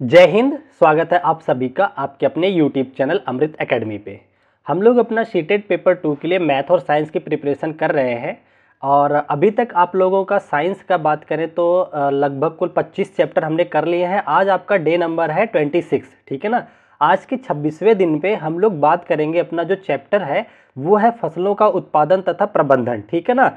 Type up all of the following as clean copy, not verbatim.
जय हिंद। स्वागत है आप सभी का आपके अपने यूट्यूब चैनल अमृत एकेडमी पे। हम लोग अपना सीटेट पेपर 2 के लिए मैथ और साइंस की प्रिपरेशन कर रहे हैं और अभी तक आप लोगों का साइंस का बात करें तो लगभग कुल 25 चैप्टर हमने कर लिए हैं। आज आपका डे नंबर है 26, ठीक है ना। आज के 26वें दिन पे हम लोग बात करेंगे, अपना जो चैप्टर है वो है फसलों का उत्पादन तथा प्रबंधन, ठीक है ना।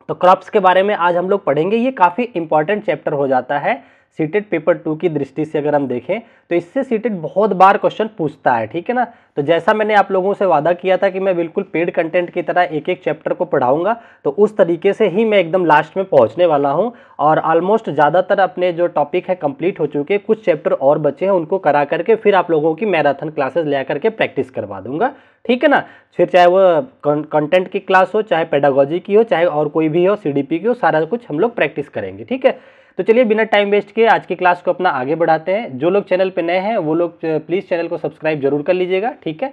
तो क्रॉप्स के बारे में आज हम लोग पढ़ेंगे। ये काफ़ी इंपॉर्टेंट चैप्टर हो जाता है सीटेट पेपर 2 की दृष्टि से। अगर हम देखें तो इससे सीटेट बहुत बार क्वेश्चन पूछता है, ठीक है ना। तो जैसा मैंने आप लोगों से वादा किया था कि मैं बिल्कुल पेड कंटेंट की तरह एक एक चैप्टर को पढ़ाऊंगा, तो उस तरीके से ही मैं एकदम लास्ट में पहुंचने वाला हूं। और ऑलमोस्ट ज़्यादातर अपने जो टॉपिक है कंप्लीट हो चुके, कुछ चैप्टर और बचे हैं, उनको करा करके फिर आप लोगों की मैराथन क्लासेस ले करके प्रैक्टिस करवा दूंगा, ठीक है ना। फिर चाहे वो कंटेंट की क्लास हो, चाहे पेडागोजी की हो, चाहे और कोई भी हो, सीडीपी की हो, सारा कुछ हम लोग प्रैक्टिस करेंगे, ठीक है। तो चलिए बिना टाइम वेस्ट किए आज की क्लास को अपना आगे बढ़ाते हैं। जो लोग चैनल पे नए हैं वो लोग प्लीज़ चैनल को सब्सक्राइब जरूर कर लीजिएगा, ठीक है।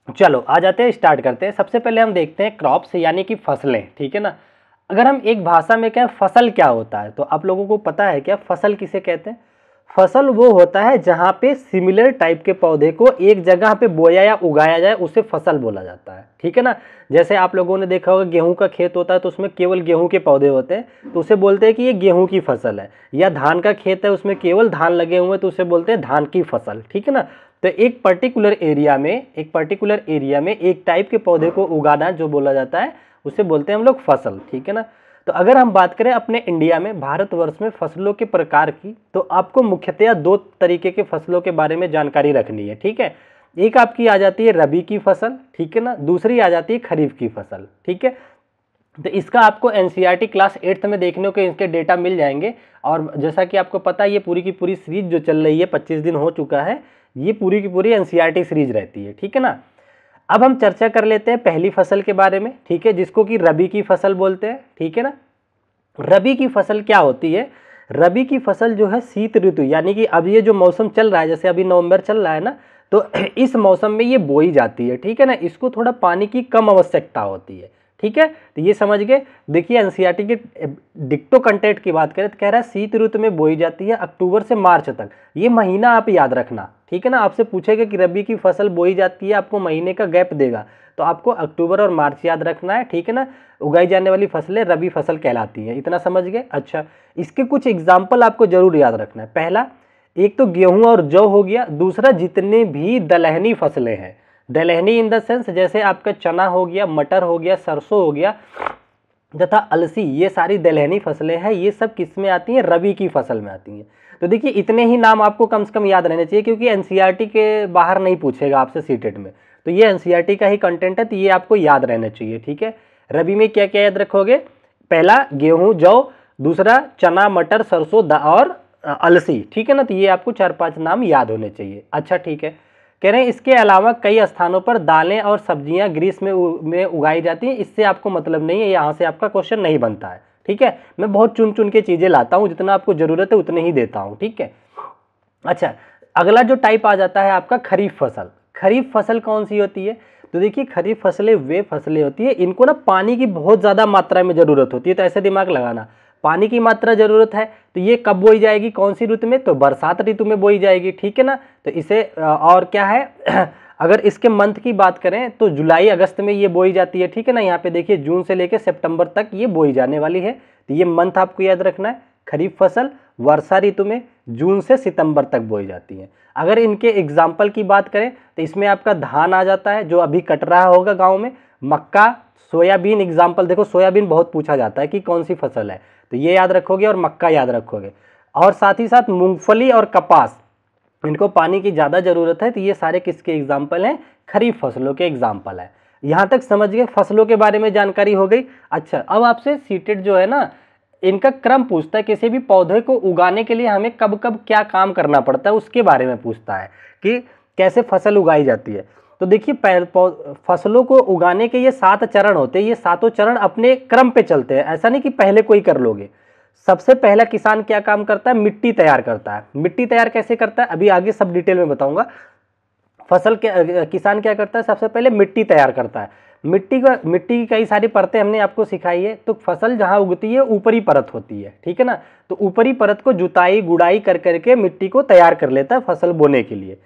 चलो आ जाते हैं, स्टार्ट करते हैं। सबसे पहले हम देखते हैं क्रॉप्स यानी कि फसलें, ठीक है ना। अगर हम एक भाषा में कहें फसल क्या होता है, तो आप लोगों को पता है क्या फसल किसे कहते हैं? फसल वो होता है जहाँ पे सिमिलर टाइप के पौधे को एक जगह पे बोया या उगाया जाए, उसे फसल बोला जाता है, ठीक है ना। जैसे आप लोगों ने देखा होगा गेहूं का खेत होता है तो उसमें केवल गेहूं के पौधे होते हैं, तो उसे बोलते हैं कि ये गेहूं की फसल है। या धान का खेत है, उसमें केवल धान लगे हुए हैं, तो उसे बोलते हैं धान की फसल, ठीक है ना। तो एक पर्टिकुलर एरिया में एक टाइप के पौधे को उगाना जो बोला जाता है उसे बोलते हैं हम लोग फसल, ठीक है ना। तो अगर हम बात करें अपने इंडिया में, भारतवर्ष में फसलों के प्रकार की, तो आपको मुख्यतया दो तरीके के फसलों के बारे में जानकारी रखनी है, ठीक है। एक आपकी आ जाती है रबी की फसल, ठीक है ना। दूसरी आ जाती है खरीफ की फसल, ठीक है। तो इसका आपको एनसीईआरटी क्लास 8th में देखने को इसके डेटा मिल जाएंगे। और जैसा कि आपको पता है ये पूरी की पूरी सीरीज जो चल रही है, 25 दिन हो चुका है, ये पूरी की पूरी एनसीईआरटी सीरीज रहती है, ठीक है ना। अब हम चर्चा कर लेते हैं पहली फसल के बारे में, ठीक है, जिसको कि रबी की फसल बोलते हैं, ठीक है ना। रबी की फसल क्या होती है? रबी की फसल जो है शीत ऋतु, यानी कि अब ये जो मौसम चल रहा है, जैसे अभी नवंबर चल रहा है ना, तो इस मौसम में ये बोई जाती है, ठीक है ना। इसको थोड़ा पानी की कम आवश्यकता होती है, ठीक है। तो ये समझ गए। देखिए एनसीईआरटी के डिक्टो कंटेंट की बात करें तो कह रहा है शीत ऋतु में बोई जाती है अक्टूबर से मार्च तक। ये महीना आप याद रखना, ठीक है ना। आपसे पूछेगा कि रबी की फसल बोई जाती है, आपको महीने का गैप देगा, तो आपको अक्टूबर और मार्च याद रखना है, ठीक है ना। उगाई जाने वाली फसलें रबी फसल कहलाती हैं, इतना समझ गए। अच्छा, इसके कुछ एग्जाम्पल आपको जरूर याद रखना है। पहला, एक तो गेहूं और जौ हो गया। दूसरा, जितने भी दलहनी फसलें हैं, दलहनी इन द सेंस जैसे आपका चना हो गया, मटर हो गया, सरसों हो गया तथा अलसी, ये सारी दलहनी फसलें हैं। ये सब किस में आती हैं? रबी की फसल में आती हैं। तो देखिए इतने ही नाम आपको कम से कम याद रहने चाहिए, क्योंकि एनसीईआरटी के बाहर नहीं पूछेगा आपसे सीटेट में, तो ये एनसीईआरटी का ही कंटेंट है, तो ये आपको याद रहना चाहिए, ठीक है। रबी में क्या क्या याद रखोगे? पहला गेहूं जौ, दूसरा चना मटर सरसों और अलसी, ठीक है ना। तो ये आपको 4-5 नाम याद होने चाहिए। अच्छा ठीक है, कह रहे हैं इसके अलावा कई स्थानों पर दालें और सब्जियां ग्रीष्म में उगाई जाती हैं। इससे आपको मतलब नहीं है, यहाँ से आपका क्वेश्चन नहीं बनता है, ठीक है। मैं बहुत चुन चुन के चीजें लाता हूँ, जितना आपको जरूरत है उतने ही देता हूँ, ठीक है। अच्छा, अगला जो टाइप आ जाता है आपका खरीफ फसल। खरीफ फसल कौन सी होती है? तो देखिए खरीफ फसलें वे फसलें होती है, इनको ना पानी की बहुत ज़्यादा मात्रा में ज़रूरत होती है। तो ऐसे दिमाग लगाना, पानी की मात्रा ज़रूरत है, तो ये कब बोई जाएगी, कौन सी ऋतु में? तो बरसात ऋतु में बोई जाएगी, ठीक है ना। तो इसे और क्या है अगर इसके मंथ की बात करें तो जुलाई अगस्त में ये बोई जाती है, ठीक है ना। यहाँ पे देखिए जून से लेकर सितंबर तक ये बोई जाने वाली है, तो ये मंथ आपको याद रखना है। खरीफ फसल वर्षा ऋतु में जून से सितंबर तक बोई जाती है। अगर इनके एग्जाम्पल की बात करें तो इसमें आपका धान आ जाता है जो अभी कट रहा होगा गाँव में, मक्का, सोयाबीन। एग्जाम्पल देखो, सोयाबीन बहुत पूछा जाता है कि कौन सी फसल है, तो ये याद रखोगे और मक्का याद रखोगे। और साथ ही साथ मूंगफली और कपास, इनको पानी की ज़्यादा ज़रूरत है, तो ये सारे किसके एग्जाम्पल हैं? खरीफ फसलों के एग्जाम्पल है। यहाँ तक समझ गए, फसलों के बारे में जानकारी हो गई। अच्छा, अब आपसे सीटेट जो है ना, इनका क्रम पूछता है, किसी भी पौधे को उगाने के लिए हमें कब कब क्या काम करना पड़ता है उसके बारे में पूछता है, कि कैसे फसल उगाई जाती है। तो देखिए फसलों को उगाने के ये 7 चरण होते हैं। ये सातों चरण अपने क्रम पे चलते हैं, ऐसा नहीं कि पहले कोई कर लोगे। सबसे पहला किसान क्या काम करता है? मिट्टी तैयार करता है। मिट्टी तैयार कैसे करता है अभी आगे सब डिटेल में बताऊंगा। किसान क्या करता है? सबसे पहले मिट्टी तैयार करता है। मिट्टी की कई सारी परतें हमने आपको सिखाई है। तो फसल जहाँ उगती है ऊपरी परत होती है, ठीक है ना। तो ऊपरी परत को जुताई गुड़ाई कर करके मिट्टी को तैयार कर लेता है फसल बोने के लिए।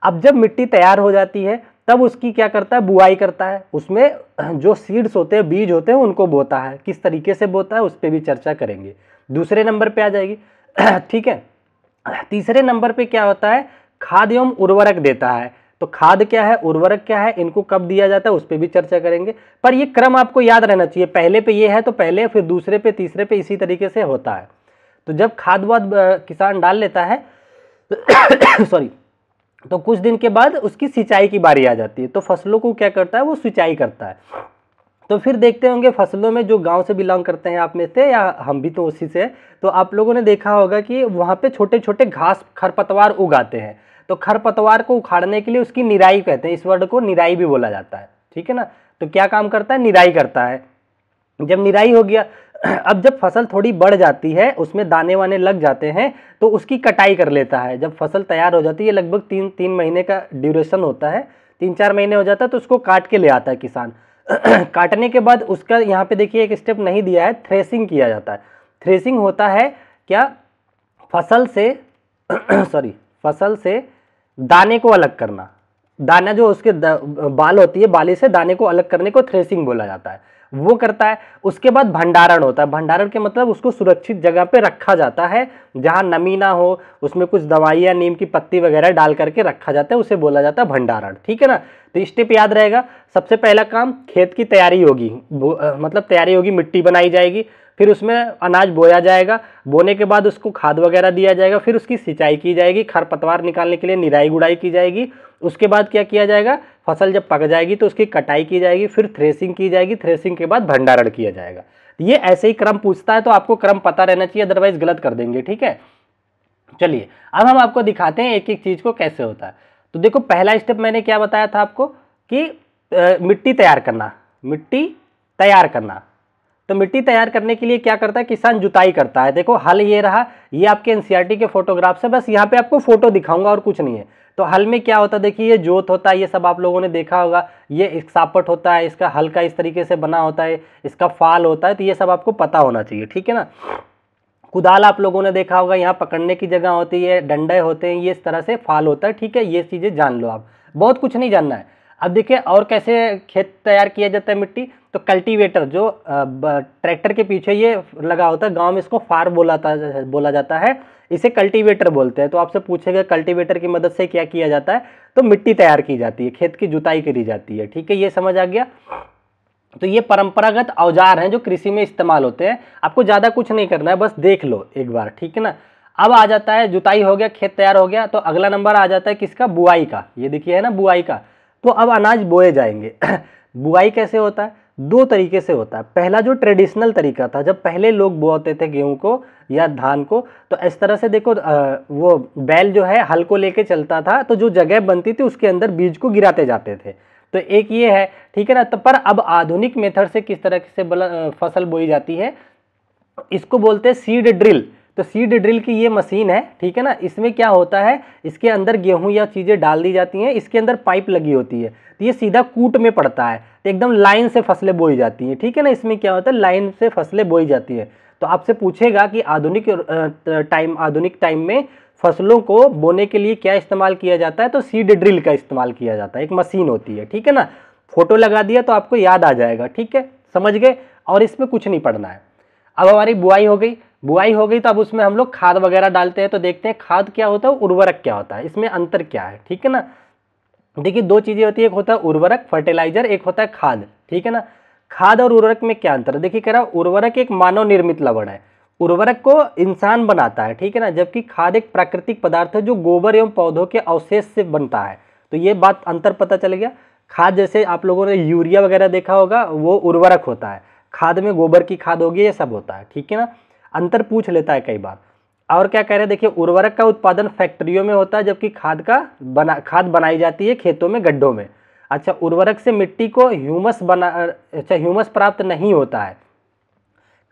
अब जब मिट्टी तैयार हो जाती है तब उसकी क्या करता है, बुआई करता है। उसमें जो सीड्स होते हैं, बीज होते हैं, उनको बोता है। किस तरीके से बोता है उस पर भी चर्चा करेंगे, दूसरे नंबर पे आ जाएगी। ठीक है, तीसरे नंबर पे क्या होता है, खाद एवं उर्वरक देता है। तो खाद क्या है, उर्वरक क्या है, इनको कब दिया जाता है उस पर भी चर्चा करेंगे। पर ये क्रम आपको याद रहना चाहिए, पहले पे ये है तो पहले, फिर दूसरे पे, तीसरे पे, इसी तरीके से होता है। तो जब खाद वाद किसान डाल लेता है सॉरी, तो कुछ दिन के बाद उसकी सिंचाई की बारी आ जाती है। तो फसलों को क्या करता है, वो सिंचाई करता है। तो फिर देखते होंगे फसलों में, जो गांव से बिलोंग करते हैं आप में से, या हम भी तो उसी से, तो आप लोगों ने देखा होगा कि वहाँ पे छोटे छोटे घास खरपतवार उगाते हैं। तो खरपतवार को उखाड़ने के लिए उसकी निराई कहते हैं, इस वर्ड को निराई भी बोला जाता है, ठीक है ना। तो क्या काम करता है, निराई करता है। जब निराई हो गया, अब जब फसल थोड़ी बढ़ जाती है, उसमें दाने वाने लग जाते हैं, तो उसकी कटाई कर लेता है। जब फसल तैयार हो जाती है, लगभग 3 महीने का ड्यूरेशन होता है, 3-4 महीने हो जाता है, तो उसको काट के ले आता है किसान। काटने के बाद उसका यहाँ पे देखिए एक स्टेप नहीं दिया है, थ्रेसिंग किया जाता है। थ्रेसिंग होता है क्या, फसल से सॉरी, फसल से दाने को अलग करना। दाना जो उसके बाल होती है, बाली से दाने को अलग करने को थ्रेसिंग बोला जाता है, वो करता है। उसके बाद भंडारण होता है। भंडारण के मतलब उसको सुरक्षित जगह पे रखा जाता है, जहां नमी ना हो, उसमें कुछ दवाइयाँ, नीम की पत्ती वगैरह डाल करके रखा जाता है, उसे बोला जाता है भंडारण, ठीक है ना। तो स्टेप याद रहेगा, सबसे पहला काम खेत की तैयारी होगी, मतलब तैयारी होगी, मिट्टी बनाई जाएगी, फिर उसमें अनाज बोया जाएगा, बोने के बाद उसको खाद वगैरह दिया जाएगा, फिर उसकी सिंचाई की जाएगी, खरपतवार निकालने के लिए निराई गुड़ाई की जाएगी। उसके बाद क्या किया जाएगा, फसल जब पक जाएगी तो उसकी कटाई की जाएगी, फिर थ्रेसिंग की जाएगी, थ्रेसिंग के बाद भंडारण किया जाएगा। ये ऐसे ही क्रम पूछता है, तो आपको क्रम पता रहना चाहिए, अदरवाइज गलत कर देंगे, ठीक है। चलिए अब हम आपको दिखाते हैं एक एक चीज को कैसे होता है। तो देखो, पहला स्टेप मैंने क्या बताया था आपको कि मिट्टी तैयार करना, मिट्टी तैयार करना। तो मिट्टी तैयार करने के लिए क्या करता है, किसान जुताई करता है। देखो हल ये रहा, ये आपके एनसीईआरटी के फोटोग्राफ्स है, बस यहाँ पे आपको फोटो दिखाऊंगा और कुछ नहीं है। तो हल में क्या होता है, देखिए ये जोत होता है, ये सब आप लोगों ने देखा होगा, ये सापट होता है, इसका हल का इस तरीके से बना होता है, इसका फाल होता है, तो ये सब आपको पता होना चाहिए, ठीक है ना। कुदाल आप लोगों ने देखा होगा, यहाँ पकड़ने की जगह होती है, डंडे होते हैं, ये इस तरह से फाल होता है, ठीक है। ये चीज़ें जान लो आप, बहुत कुछ नहीं जानना है। अब देखिए और कैसे खेत तैयार किया जाता है मिट्टी। तो कल्टीवेटर, जो ट्रैक्टर के पीछे ये लगा होता है, गांव में इसको फार बोला जाता है, इसे कल्टीवेटर बोलते हैं। तो आपसे पूछेगा कल्टीवेटर की मदद से क्या किया जाता है, तो मिट्टी तैयार की जाती है, खेत की जुताई करी जाती है, ठीक है। ये समझ आ गया। तो ये परंपरागत औजार हैं जो कृषि में इस्तेमाल होते हैं। आपको ज़्यादा कुछ नहीं करना है, बस देख लो एक बार, ठीक है ना। अब आ जाता है, जुताई हो गया, खेत तैयार हो गया, तो अगला नंबर आ जाता है किसका, बुआई का। ये देखिए है ना बुआई का। तो अब अनाज बोए जाएंगे। बुआई कैसे होता है, 2 तरीके से होता है। पहला जो ट्रेडिशनल तरीका था, जब पहले लोग बोते थे गेहूं को या धान को, तो इस तरह से देखो, वो बैल जो है हल को लेके चलता था, तो जो जगह बनती थी उसके अंदर बीज को गिराते जाते थे। तो एक ये है, ठीक है ना। तो पर अब आधुनिक मेथड से किस तरह से फसल बोई जाती है, इसको बोलते हैं सीड ड्रिल। तो सीड ड्रिल की ये मशीन है, ठीक है ना। इसमें क्या होता है, इसके अंदर गेहूं या चीज़ें डाल दी जाती हैं, इसके अंदर पाइप लगी होती है, तो ये सीधा कूट में पड़ता है, तो एकदम लाइन से फसलें बोई जाती हैं, ठीक है ना। इसमें क्या होता है, लाइन से फसलें बोई जाती है। तो आपसे पूछेगा कि आधुनिक टाइम में फसलों को बोने के लिए क्या इस्तेमाल किया जाता है, तो सीड ड्रिल का इस्तेमाल किया जाता है, एक मशीन होती है, ठीक है ना। फोटो लगा दिया तो आपको याद आ जाएगा, ठीक है, समझ गए। और इसमें कुछ नहीं पढ़ना है। अब हमारी बुआई हो गई, बुआई हो गई, तो अब उसमें हम लोग खाद वगैरह डालते हैं। तो देखते हैं खाद क्या होता है, उर्वरक क्या होता है, इसमें अंतर क्या है, ठीक है ना। देखिए 2 चीजें होती है, एक होता है उर्वरक फर्टिलाइजर, एक होता है खाद, ठीक है ना। खाद और उर्वरक में क्या अंतर है, देखिए कह रहा उर्वरक एक मानव निर्मित लवण है, उर्वरक को इंसान बनाता है, ठीक है ना। जबकि खाद एक प्राकृतिक पदार्थ है जो गोबर एवं पौधों के अवशेष से बनता है। तो ये बात अंतर पता चल गया। खाद जैसे आप लोगों ने यूरिया वगैरह देखा होगा, वो उर्वरक होता है, खाद में गोबर की खाद होगी, ये सब होता है, ठीक है ना। अंतर पूछ लेता है कई बार। और क्या कह रहे हैं, देखिए उर्वरक का उत्पादन फैक्ट्रियों में होता है, जबकि खाद बनाई जाती है खेतों में, गड्ढों में। अच्छा, उर्वरक से मिट्टी को ह्यूमस प्राप्त नहीं होता है,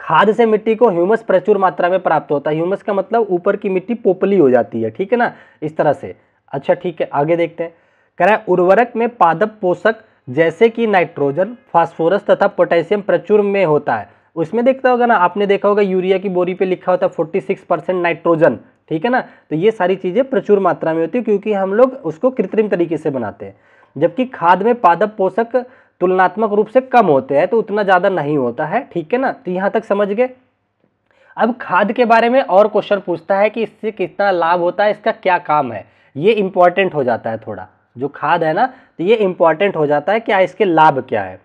खाद से मिट्टी को ह्यूमस प्रचुर मात्रा में प्राप्त होता है। ह्यूमस का मतलब ऊपर की मिट्टी पोपली हो जाती है, ठीक है ना, इस तरह से। अच्छा ठीक है, आगे देखते हैं। कह रहा है उर्वरक में पादप पोषक जैसे कि नाइट्रोजन, फास्फोरस तथा पोटेशियम प्रचुर में होता है। उसमें देखता होगा ना, आपने देखा होगा यूरिया की बोरी पे लिखा होता है 46% नाइट्रोजन, ठीक है ना। तो ये सारी चीज़ें प्रचुर मात्रा में होती है क्योंकि हम लोग उसको कृत्रिम तरीके से बनाते हैं। जबकि खाद में पादप पोषक तुलनात्मक रूप से कम होते हैं, तो उतना ज़्यादा नहीं होता है, ठीक है ना। तो यहाँ तक समझ गए। अब खाद के बारे में और क्वेश्चन पूछता है कि इससे कितना लाभ होता है, इसका क्या काम है, ये इंपॉर्टेंट हो जाता है थोड़ा। जो खाद है ना, तो ये इंपॉर्टेंट हो जाता है, क्या इसके लाभ क्या है।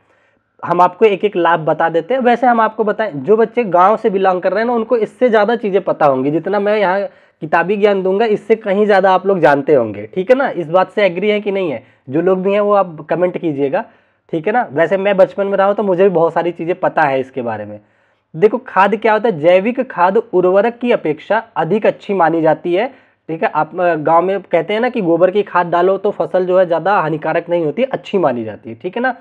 हम आपको एक एक लाभ बता देते हैं। वैसे हम आपको बताएं, जो बच्चे गांव से बिलोंग कर रहे हैं ना, उनको इससे ज़्यादा चीज़ें पता होंगी। जितना मैं यहाँ किताबी ज्ञान दूंगा, इससे कहीं ज़्यादा आप लोग जानते होंगे, ठीक है ना। इस बात से एग्री है कि नहीं है? जो लोग भी हैं वो आप कमेंट कीजिएगा, ठीक है ना। वैसे मैं बचपन में रहा हूँ तो मुझे भी बहुत सारी चीज़ें पता है इसके बारे में। देखो, खाद क्या होता है? जैविक खाद उर्वरक की अपेक्षा अधिक अच्छी मानी जाती है, ठीक है। आप गांव में कहते हैं ना कि गोबर की खाद डालो तो फसल जो है ज़्यादा हानिकारक नहीं होती, अच्छी मानी जाती है, ठीक है ना।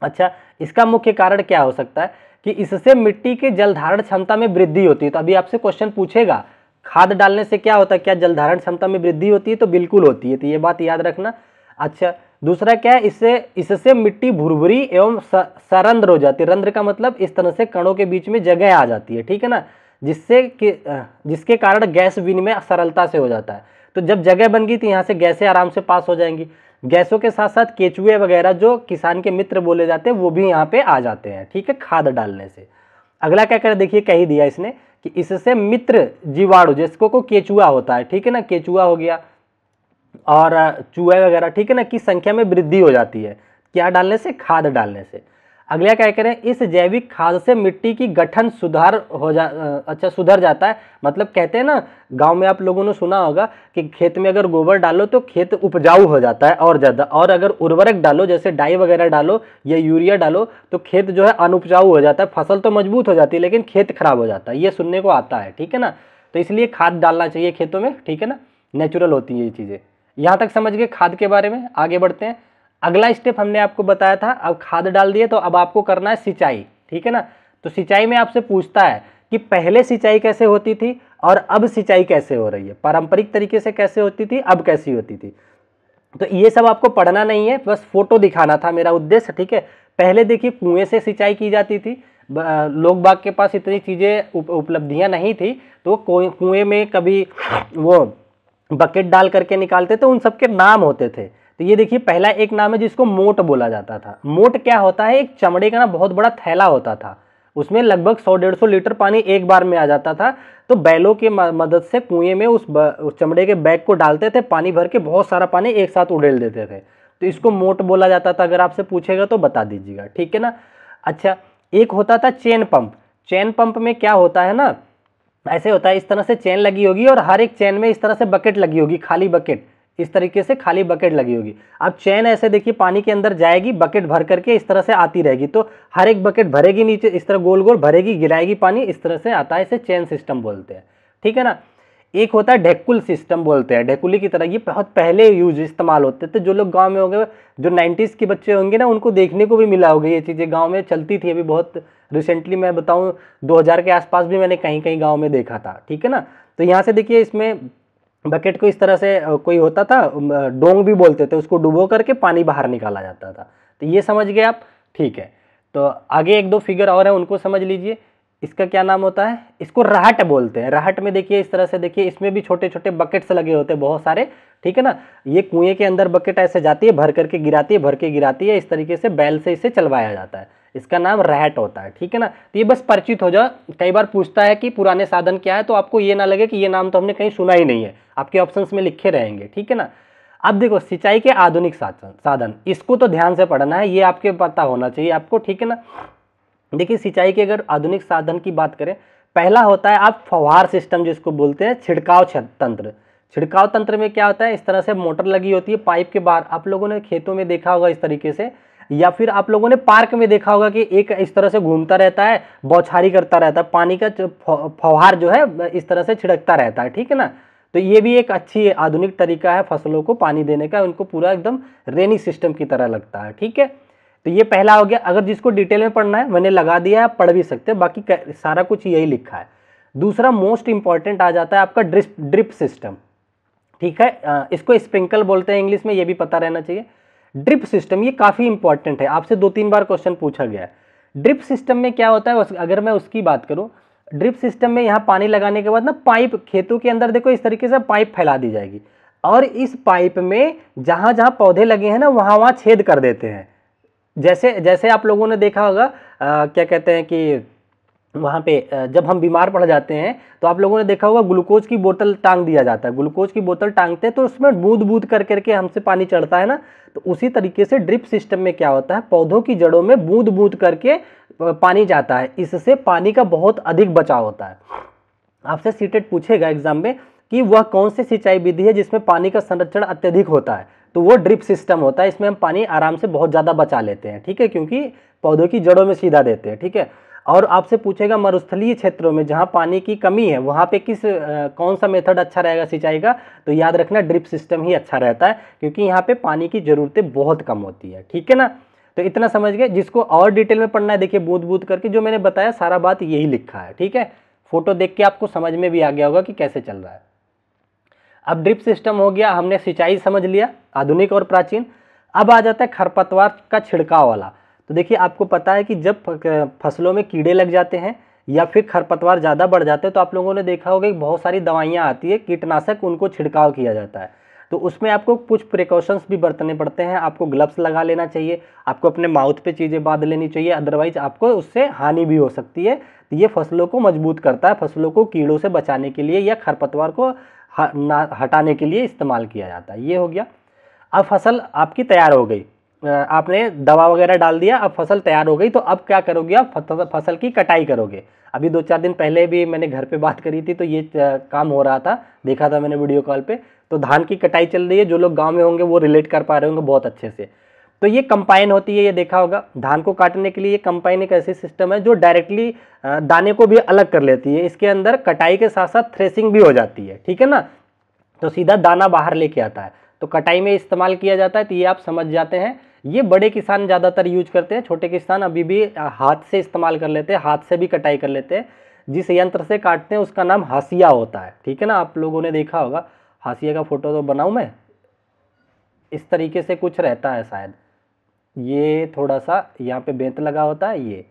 अच्छा, इसका मुख्य कारण क्या हो सकता है कि इससे मिट्टी के जल धारण क्षमता में वृद्धि होती है। तो अभी आपसे क्वेश्चन पूछेगा, खाद डालने से क्या होता है, क्या जल धारण क्षमता में वृद्धि होती है? तो बिल्कुल होती है, तो ये बात याद रखना। अच्छा, दूसरा क्या है, इससे मिट्टी भुरभुरी एवं सरंध्र हो जाती है। रंध्र का मतलब इस तरह से कणों के बीच में जगह आ जाती है, ठीक है ना, जिसके कारण गैस विनिमय सरलता से हो जाता है। तो जब जगह बन गई तो यहाँ से गैसें आराम से पास हो जाएंगी। गैसों के साथ साथ केचुए वगैरह जो किसान के मित्र बोले जाते हैं वो भी यहाँ पे आ जाते हैं, ठीक है, खाद डालने से। अगला क्या करे, देखिए कह ही दिया इसने कि इससे मित्र जीवाणु, जिसको को केचुआ होता है, ठीक है ना, केचुआ हो गया और चूहे वगैरह, ठीक है ना, की संख्या में वृद्धि हो जाती है। क्या डालने से? खाद डालने से। अगला क्या करें, इस जैविक खाद से मिट्टी की गठन सुधर जाता है। मतलब कहते हैं ना, गांव में आप लोगों ने सुना होगा कि खेत में अगर गोबर डालो तो खेत उपजाऊ हो जाता है और ज़्यादा, और अगर उर्वरक डालो जैसे डाई वगैरह डालो या यूरिया डालो तो खेत जो है अनुपजाऊ हो जाता है। फसल तो मजबूत हो जाती है लेकिन खेत खराब हो जाता है, ये सुनने को आता है, ठीक है ना। तो इसलिए खाद डालना चाहिए खेतों में, ठीक है ना, नेचुरल होती है ये चीज़ें। यहाँ तक समझ गए खाद के बारे में। आगे बढ़ते हैं। अगला स्टेप हमने आपको बताया था, अब खाद डाल दिए तो अब आपको करना है सिंचाई, ठीक है ना। तो सिंचाई में आपसे पूछता है कि पहले सिंचाई कैसे होती थी और अब सिंचाई कैसे हो रही है, पारंपरिक तरीके से कैसे होती थी, अब कैसी होती थी। तो ये सब आपको पढ़ना नहीं है, बस फोटो दिखाना था मेरा उद्देश्य, ठीक है। पहले देखिए कुएं से सिंचाई की जाती थी, लोग बाग के पास इतनी चीज़ें उपलब्धियां नहीं थी, तो कुएं में कभी वो बकेट डाल करके निकालते थे, उन सबके नाम होते थे। तो ये देखिए पहला एक नाम है जिसको मोट बोला जाता था। मोट क्या होता है, एक चमड़े का ना बहुत बड़ा थैला होता था, उसमें लगभग 100-150 लीटर पानी एक बार में आ जाता था। तो बैलों की मदद से कुएं में उस चमड़े के बैग को डालते थे, पानी भर के बहुत सारा पानी एक साथ उड़ेल देते थे, तो इसको मोट बोला जाता था। अगर आपसे पूछेगा तो बता दीजिएगा, ठीक है ना। अच्छा, एक होता था चेन पंप। चेन पंप में क्या होता है ना, ऐसे होता है, इस तरह से चेन लगी होगी और हर एक चेन में इस तरह से बकेट लगी होगी, खाली बकेट, इस तरीके से खाली बकेट लगी होगी। अब चेन ऐसे देखिए पानी के अंदर जाएगी, बकेट भर करके इस तरह से आती रहेगी, तो हर एक बकेट भरेगी नीचे, इस तरह गोल गोल भरेगी, गिराएगी पानी, इस तरह से आता है, इसे चेन सिस्टम बोलते हैं, ठीक है ना। एक होता है ढेकुल सिस्टम बोलते हैं, ढेकुली की तरह, ये बहुत पहले यूज इस्तेमाल होते थे। जो लोग गांव में होंगे, जो 90s के बच्चे होंगे ना, उनको देखने को भी मिला होगा, ये चीज़ें गांव में चलती थी। अभी बहुत रिसेंटली मैं बताऊं 2000 के आसपास भी मैंने कहीं कहीं गांव में देखा था, ठीक है ना। तो यहाँ से देखिए, इसमें बकेट को इस तरह से कोई होता था, डोंग भी बोलते थे, उसको डुबो करके पानी बाहर निकाला जाता था। तो ये समझ गए आप, ठीक है। तो आगे एक दो फिगर और है, उनको समझ लीजिए। इसका क्या नाम होता है, इसको राहट बोलते हैं। राहट में देखिए इस तरह से, देखिए इसमें भी छोटे छोटे बकेट्स लगे होते हैं बहुत सारे, ठीक है ना। ये कुएं के अंदर बकेट ऐसे जाती है, भर करके गिराती है, भर के गिराती है, इस तरीके से बैल से इसे चलवाया जाता है। इसका नाम राहट होता है, ठीक है ना। तो ये बस परिचित हो जाओ। कई बार पूछता है कि पुराने साधन क्या है, तो आपको ये ना लगे कि ये नाम तो हमने कहीं सुना ही नहीं है, आपके ऑप्शंस में लिखे रहेंगे, ठीक है ना। अब देखो सिंचाई के आधुनिक साधन, इसको तो ध्यान से पढ़ना है, ये आपके पता होना चाहिए आपको, ठीक है ना। देखिए सिंचाई के अगर आधुनिक साधन की बात करें, पहला होता है आप फव्वार सिस्टम, जिसको बोलते हैं छिड़काव तंत्र। छिड़काव तंत्र में क्या होता है, इस तरह से मोटर लगी होती है पाइप के बाहर, आप लोगों ने खेतों में देखा होगा इस तरीके से, या फिर आप लोगों ने पार्क में देखा होगा कि एक इस तरह से घूमता रहता है, बौछारी करता रहता है, पानी का फव्वार जो है इस तरह से छिड़कता रहता है, ठीक है ना। तो ये भी एक अच्छी आधुनिक तरीका है फसलों को पानी देने का, उनको पूरा एकदम रेनी सिस्टम की तरह लगता है, ठीक है। तो ये पहला हो गया। अगर जिसको डिटेल में पढ़ना है मैंने लगा दिया है, आप पढ़ भी सकते हैं, बाकी सारा कुछ यही लिखा है। दूसरा मोस्ट इंपॉर्टेंट आ जाता है आपका ड्रिप सिस्टम, ठीक है। इसको स्प्रिंकल बोलते हैं इंग्लिश में, ये भी पता रहना चाहिए। ड्रिप सिस्टम ये काफ़ी इंपॉर्टेंट है, आपसे 2-3 बार क्वेश्चन पूछा गया है। ड्रिप सिस्टम में क्या होता है, अगर मैं उसकी बात करूँ, ड्रिप सिस्टम में यहाँ पानी लगाने के बाद ना पाइप खेतों के अंदर देखो इस तरीके से पाइप फैला दी जाएगी और इस पाइप में जहाँ जहाँ पौधे लगे हैं ना वहाँ वहाँ छेद कर देते हैं। जैसे जैसे आप लोगों ने देखा होगा क्या कहते हैं कि वहाँ पे जब हम बीमार पड़ जाते हैं तो आप लोगों ने देखा होगा ग्लूकोज की बोतल टांग दिया जाता है, ग्लूकोज की बोतल टांगते हैं तो उसमें बूंद बूंद कर करके हमसे पानी चढ़ता है ना। तो उसी तरीके से ड्रिप सिस्टम में क्या होता है, पौधों की जड़ों में बूंद बूंद करके पानी जाता है, इससे पानी का बहुत अधिक बचाव होता है। आपसे सीटेट पूछेगा एग्जाम में कि वह कौन सी सिंचाई विधि है जिसमें पानी का संरक्षण अत्यधिक होता है, तो वो ड्रिप सिस्टम होता है। इसमें हम पानी आराम से बहुत ज़्यादा बचा लेते हैं, ठीक है, क्योंकि पौधों की जड़ों में सीधा देते हैं, ठीक है। और आपसे पूछेगा मरुस्थलीय क्षेत्रों में जहाँ पानी की कमी है वहाँ पे कौन सा मेथड अच्छा रहेगा सिंचाई का, तो याद रखना ड्रिप सिस्टम ही अच्छा रहता है, क्योंकि यहाँ पे पानी की ज़रूरतें बहुत कम होती है, ठीक है ना। तो इतना समझ गए। जिसको और डिटेल में पढ़ना है देखिए बूंद बूंद करके जो मैंने बताया सारा बात यही लिखा है, ठीक है। फोटो देख के आपको समझ में भी आ गया होगा कि कैसे चल रहा है। अब ड्रिप सिस्टम हो गया, हमने सिंचाई समझ लिया आधुनिक और प्राचीन। अब आ जाता है खरपतवार का छिड़काव वाला। तो देखिए आपको पता है कि जब फसलों में कीड़े लग जाते हैं या फिर खरपतवार ज़्यादा बढ़ जाते हैं तो आप लोगों ने देखा होगा कि बहुत सारी दवाइयाँ आती है, कीटनाशक, उनको छिड़काव किया जाता है। तो उसमें आपको कुछ प्रिकॉशंस भी बरतने पड़ते हैं, आपको ग्लव्स लगा लेना चाहिए, आपको अपने माउथ पे चीज़ें बांध लेनी चाहिए, अदरवाइज आपको उससे हानि भी हो सकती है। तो ये फसलों को मजबूत करता है, फसलों को कीड़ों से बचाने के लिए या खरपतवार को हटाने के लिए इस्तेमाल किया जाता है। ये हो गया। अब फसल आपकी तैयार हो गई, आपने दवा वगैरह डाल दिया, अब फसल तैयार हो गई, तो अब क्या करोगे आप, फसल की कटाई करोगे। अभी 2-4 दिन पहले भी मैंने घर पे बात करी थी तो ये काम हो रहा था, देखा था मैंने वीडियो कॉल पे। तो धान की कटाई चल रही है, जो लोग गांव में होंगे वो रिलेट कर पा रहे होंगे बहुत अच्छे से। तो ये कंपाइन होती है, ये देखा होगा। धान को काटने के लिए ये कंपाइन एक ऐसी सिस्टम है जो डायरेक्टली दाने को भी अलग कर लेती है। इसके अंदर कटाई के साथ साथ थ्रेसिंग भी हो जाती है, ठीक है ना, तो सीधा दाना बाहर लेके आता है। तो कटाई में इस्तेमाल किया जाता है, तो ये आप समझ जाते हैं। ये बड़े किसान ज़्यादातर यूज करते हैं, छोटे किसान अभी भी हाथ से इस्तेमाल कर लेते हैं, हाथ से भी कटाई कर लेते हैं। जिस यंत्र से काटते हैं उसका नाम हाशिया होता है, ठीक है ना। आप लोगों ने देखा होगा, हाशिया का फोटो तो बनाऊं मैं, इस तरीके से कुछ रहता है शायद, ये थोड़ा सा यहाँ पे बेंत लगा होता है, ये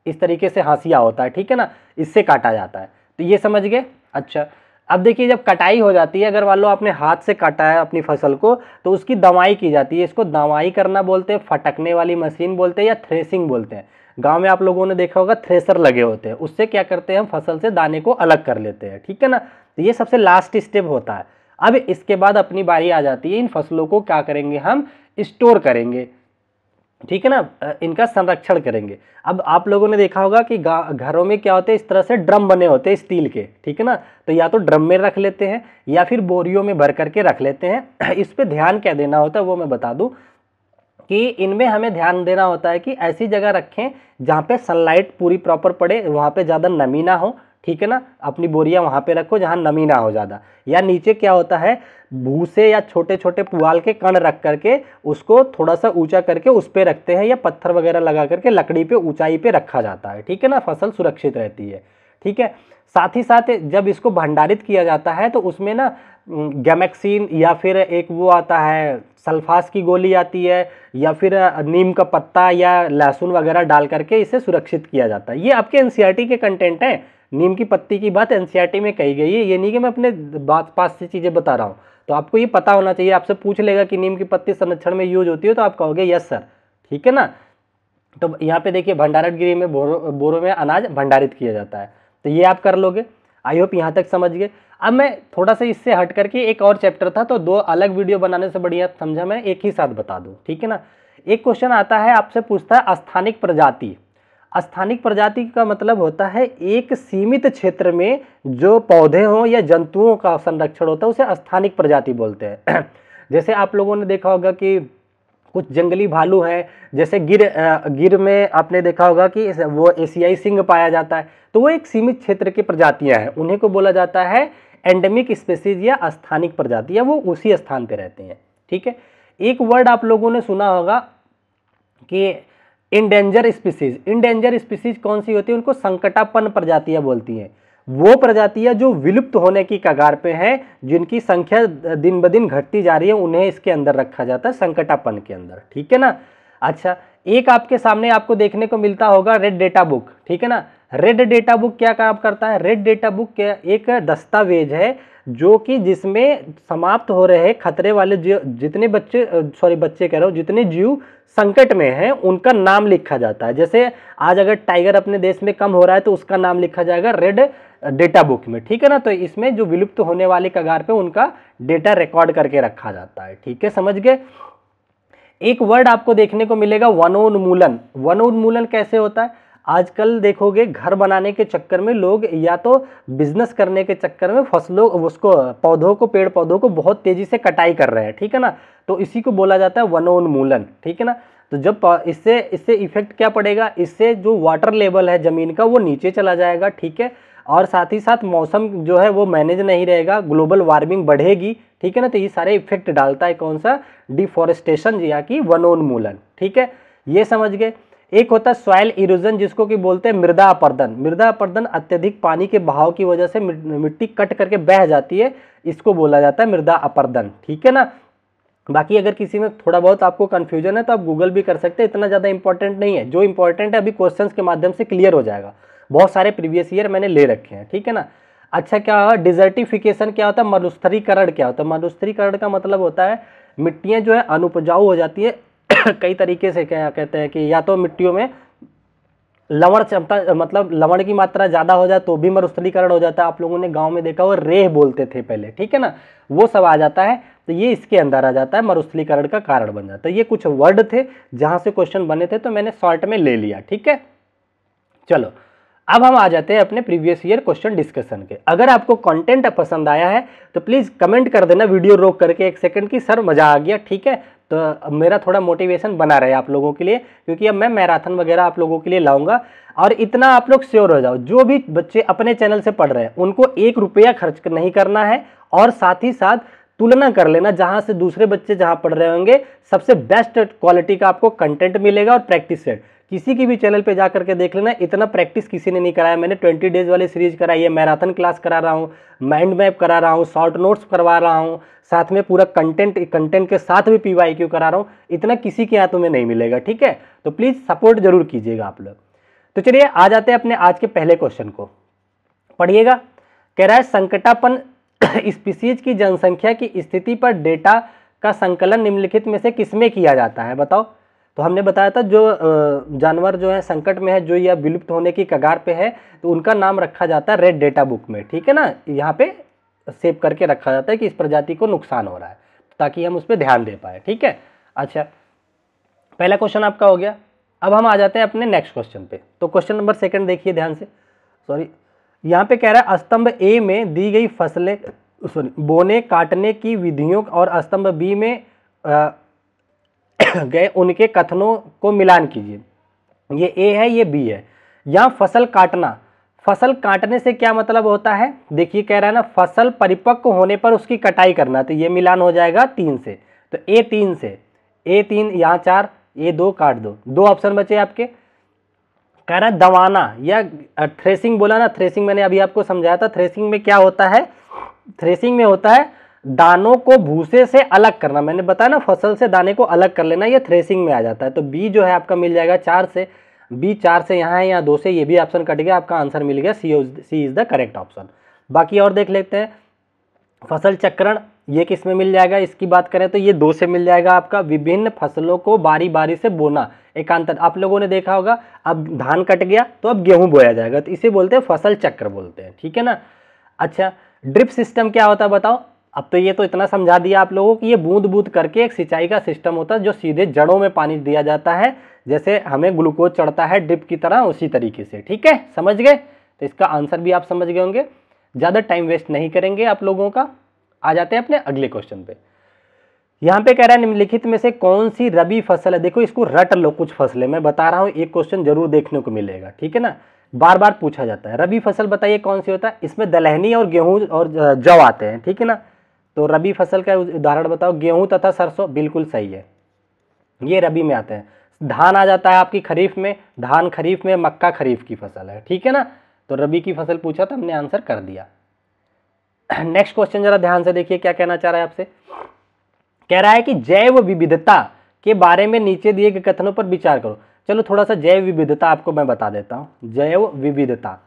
इस तरीके से हाशिया होता है, ठीक है ना, इससे काटा जाता है। तो ये समझ गए। अच्छा, अब देखिए जब कटाई हो जाती है, अगर मान लो आपने हाथ से काटा है अपनी फसल को, तो उसकी दवाई की जाती है। इसको दवाई करना बोलते हैं, फटकने वाली मशीन बोलते हैं या थ्रेसिंग बोलते हैं। गांव में आप लोगों ने देखा होगा थ्रेसर लगे होते हैं, उससे क्या करते हैं हम फसल से दाने को अलग कर लेते हैं, ठीक है ना। तो ये सबसे लास्ट स्टेप होता है। अब इसके बाद अपनी बारी आ जाती है, इन फसलों को क्या करेंगे हम, स्टोर करेंगे, ठीक है ना, इनका संरक्षण करेंगे। अब आप लोगों ने देखा होगा कि घरों में क्या होते हैं, इस तरह से ड्रम बने होते हैं स्टील के, ठीक है ना। तो या तो ड्रम में रख लेते हैं या फिर बोरियों में भर करके रख लेते हैं। इस पे ध्यान क्या देना होता है वो मैं बता दूं कि इनमें हमें ध्यान देना होता है कि ऐसी जगह रखें जहाँ पे सनलाइट पूरी प्रॉपर पड़े, वहाँ पे ज़्यादा नमी ना हो, ठीक है ना। अपनी बोरियां वहाँ पे रखो जहाँ नमी ना हो ज़्यादा। या नीचे क्या होता है, भूसे या छोटे छोटे पुआल के कण रख करके उसको थोड़ा सा ऊंचा करके उस पर रखते हैं, या पत्थर वगैरह लगा करके लकड़ी पे ऊंचाई पे रखा जाता है, ठीक है ना, फसल सुरक्षित रहती है, ठीक है। साथ ही साथ जब इसको भंडारित किया जाता है तो उसमें ना गैमेक्सिन या फिर एक वो आता है सल्फास की गोली आती है, या फिर नीम का पत्ता या लहसुन वगैरह डाल करके इसे सुरक्षित किया जाता है। ये आपके एनसीईआरटी के कंटेंट हैं। नीम की पत्ती की बात एनसीईआरटी में कही गई है, ये नहीं कि मैं अपने बात पास से चीज़ें बता रहा हूँ। तो आपको ये पता होना चाहिए। आपसे पूछ लेगा कि नीम की पत्ती संरक्षण में यूज होती है तो आप कहोगे यस सर, ठीक है ना। तो यहाँ पे देखिए भंडारण गृह में बोरों में अनाज भंडारित किया जाता है, तो ये आप कर लोगे। आई होप यहाँ तक समझ गए। अब मैं थोड़ा सा इससे हट करके, एक और चैप्टर था तो 2 अलग वीडियो बनाने से बढ़िया समझा मैं एक ही साथ बता दूँ, ठीक है ना। एक क्वेश्चन आता है, आपसे पूछता है स्थानिक प्रजाति। स्थानिक प्रजाति का मतलब होता है एक सीमित क्षेत्र में जो पौधे हों या जंतुओं का संरक्षण होता है, उसे स्थानिक प्रजाति बोलते हैं। जैसे आप लोगों ने देखा होगा कि कुछ जंगली भालू हैं, जैसे गिर में आपने देखा होगा कि वो एशियाई सिंह पाया जाता है, तो वो एक सीमित क्षेत्र की प्रजातियां हैं, उन्हीं को बोला जाता है एंडेमिक स्पीसीज या स्थानिक प्रजाति, या वो उसी स्थान पे रहते हैं, ठीक है। एक वर्ड आप लोगों ने सुना होगा कि इंडेंजर स्पीसीज। इंडेंजर स्पीसीज कौन सी होती है, उनको संकटापन्न प्रजातियां बोलती हैं। वो प्रजातियां जो विलुप्त होने की कगार पे हैं, जिनकी संख्या दिन ब दिन घटती जा रही है, उन्हें इसके अंदर रखा जाता है संकटापन के अंदर, ठीक है ना। अच्छा, एक आपके सामने आपको देखने को मिलता होगा रेड डेटा बुक, ठीक है ना। रेड डेटा बुक क्या काम करता है? रेड डेटा बुक क्या एक दस्तावेज है जो कि जिसमें समाप्त हो रहे खतरे वाले जितने बच्चे कह रहा हूँ, जितने जीव संकट में हैं उनका नाम लिखा जाता है। जैसे आज अगर टाइगर अपने देश में कम हो रहा है तो उसका नाम लिखा जाएगा रेड डेटा बुक में, ठीक है ना। तो इसमें जो विलुप्त होने वाले कगार पे उनका डेटा रिकॉर्ड करके रखा जाता है, ठीक है, समझ गए। एक वर्ड आपको देखने को मिलेगा वनोन्मूलन। वनोन्मूलन कैसे होता है? आजकल देखोगे घर बनाने के चक्कर में लोग या तो बिजनेस करने के चक्कर में फसलों पौधों को पेड़ पौधों को बहुत तेजी से कटाई कर रहे हैं, ठीक है ना। तो इसी को बोला जाता है वनोन्मूलन, ठीक है ना। तो जब इससे इफेक्ट क्या पड़ेगा? इससे जो वाटर लेवल है जमीन का वो नीचे चला जाएगा, ठीक है। और साथ ही साथ मौसम जो है वो मैनेज नहीं रहेगा, ग्लोबल वार्मिंग बढ़ेगी, ठीक है ना। तो ये सारे इफेक्ट डालता है कौन सा? डिफॉरेस्टेशन या कि वनोन्मूलन, ठीक है, ये समझ गए। एक होता है सॉइल इरोजन, जिसको कि बोलते हैं मृदा अपरदन। मृदा अपरदन अत्यधिक पानी के बहाव की वजह से मिट्टी कट करके बह जाती है, इसको बोला जाता है मृदा अपरदन, ठीक है ना। बाकी अगर किसी में थोड़ा बहुत आपको कंफ्यूजन है तो आप गूगल भी कर सकते हैं, इतना ज़्यादा इंपॉर्टेंट नहीं है। जो इंपॉर्टेंट है अभी क्वेश्चंस के माध्यम से क्लियर हो जाएगा, बहुत सारे प्रीवियस ईयर मैंने ले रखे हैं, ठीक है ना। अच्छा, क्या है डिजर्टिफिकेशन? क्या होता है? मरुस्थलीकरण क्या होता है? मरुस्थलीकरण का मतलब होता है मिट्टियाँ जो है अनुपजाऊ हो जाती है कई तरीके से। क्या कहते हैं कि या तो मिट्टियों में लवण क्षमता मतलब लवण की मात्रा ज़्यादा हो जाए तो भी मरुस्थलीकरण हो जाता है। आप लोगों ने गांव में देखा वो रेह बोलते थे पहले, ठीक है ना, वो सब आ जाता है। तो ये इसके अंदर आ जाता है, मरुस्थलीकरण का कारण बन जाता है। ये कुछ वर्ड थे जहां से क्वेश्चन बने थे तो मैंने शॉर्ट में ले लिया, ठीक है। चलो अब हम आ जाते हैं अपने प्रीवियस ईयर क्वेश्चन डिस्कशन के। अगर आपको कंटेंट पसंद आया है तो प्लीज़ कमेंट कर देना वीडियो रोक करके 1 सेकंड की, सर मज़ा आ गया, ठीक है। तो अब मेरा थोड़ा मोटिवेशन बना रहे आप लोगों के लिए, क्योंकि अब मैं मैराथन वगैरह आप लोगों के लिए लाऊंगा। और इतना आप लोग श्योर हो जाओ, जो भी बच्चे अपने चैनल से पढ़ रहे हैं उनको 1 रुपया खर्च नहीं करना है, और साथ ही साथ तुलना कर लेना जहां से दूसरे बच्चे जहां पढ़ रहे होंगे, सबसे बेस्ट क्वालिटी का आपको कंटेंट मिलेगा और प्रैक्टिस सेट। किसी की भी चैनल पे जा करके देख लेना, इतना प्रैक्टिस किसी ने नहीं कराया। मैंने 20 डेज वाली सीरीज कराई है, मैराथन क्लास करा रहा हूँ, माइंड मैप करा रहा हूँ, शॉर्ट नोट्स करवा रहा हूँ, साथ में पूरा कंटेंट के साथ भी PYQ करा रहा हूँ। इतना किसी के यहाँ तुम्हें नहीं मिलेगा, ठीक है। तो प्लीज़ सपोर्ट जरूर कीजिएगा आप लोग। तो चलिए आ जाते हैं अपने आज के पहले क्वेश्चन को, पढ़िएगा। कह रहा है संकटापन स्पीसीज की जनसंख्या की स्थिति पर डेटा का संकलन निम्नलिखित में से किसमें किया जाता है? बताओ। तो हमने बताया था जो जानवर जो है संकट में है, जो या विलुप्त होने की कगार पे है, तो उनका नाम रखा जाता है रेड डेटा बुक में, ठीक है ना। यहाँ पे सेव करके रखा जाता है कि इस प्रजाति को नुकसान हो रहा है, ताकि हम उस पर ध्यान दे पाए, ठीक है। अच्छा, पहला क्वेश्चन आपका हो गया। अब हम आ जाते हैं अपने नेक्स्ट क्वेश्चन पे। तो क्वेश्चन नंबर 2 देखिए ध्यान से, सॉरी, यहाँ पे कह रहा है स्तंभ ए में दी गई फसलें बोने काटने की विधियों और स्तंभ बी में गए उनके कथनों को मिलान कीजिए। ये ए है, ये बी है। यहाँ फसल काटना, फसल काटने से क्या मतलब होता है? देखिए कह रहा है ना, फसल परिपक्व होने पर उसकी कटाई करना, तो ये मिलान हो जाएगा 3 से। तो A3 से, A3 यहाँ 4, A2 काट दो, 2 ऑप्शन बचे आपके। कह रहा है दवाना या थ्रेसिंग बोला ना, थ्रेसिंग मैंने अभी आपको समझाया था। थ्रेसिंग में क्या होता है? थ्रेसिंग में होता है दानों को भूसे से अलग करना। मैंने बताया ना, फसल से दाने को अलग कर लेना, ये थ्रेसिंग में आ जाता है। तो बी जो है आपका मिल जाएगा 4 से, बी 4 से यहाँ है, यहाँ 2 से, ये भी ऑप्शन कट गया, आपका आंसर मिल गया, सी इज द करेक्ट ऑप्शन। बाकी और देख लेते हैं। फसल चक्रण ये किस में मिल जाएगा? इसकी बात करें तो ये 2 से मिल जाएगा आपका। विभिन्न फसलों को बारी बारी से बोना, एकांतर, आप लोगों ने देखा होगा, अब धान कट गया तो अब गेहूं बोया जाएगा, तो इसे बोलते हैं फसल चक्र बोलते हैं, ठीक है ना। अच्छा, ड्रिप सिस्टम क्या होता है बताओ? अब तो ये तो इतना समझा दिया आप लोगों की, ये बूंद बूंद करके एक सिंचाई का सिस्टम होता है जो सीधे जड़ों में पानी दिया जाता है, जैसे हमें ग्लूकोज चढ़ता है ड्रिप की तरह, उसी तरीके से, ठीक है, समझ गए। तो इसका आंसर भी आप समझ गए होंगे। ज़्यादा टाइम वेस्ट नहीं करेंगे आप लोगों का। आ जाते हैं अपने अगले क्वेश्चन पे। यहाँ पे कह रहा है निम्नलिखित में से कौन सी रबी फसल है? देखो इसको रट लो, कुछ फसलें मैं बता रहा हूँ, एक क्वेश्चन जरूर देखने को मिलेगा, ठीक है ना, बार बार पूछा जाता है। रबी फसल बताइए कौन सी होता है? इसमें दलहनी और गेहूं और जौ आते हैं, ठीक है ना। तो रबी फसल का उदाहरण बताओ। गेहूं तथा सरसों, बिल्कुल सही है, ये रबी में आते हैं। धान आ जाता है आपकी खरीफ में, धान खरीफ में, मक्का खरीफ की फसल है, ठीक है ना। तो रबी की फसल पूछा तो हमने आंसर कर दिया। नेक्स्ट क्वेश्चन जरा ध्यान से देखिए क्या कहना चाह रहा है आपसे। कह रहा है कि जैव विविधता के बारे में नीचे दिए गए कथनों पर विचार करो। चलो थोड़ा सा जैव विविधता आपको मैं बता देता हूं। जैव विविधता,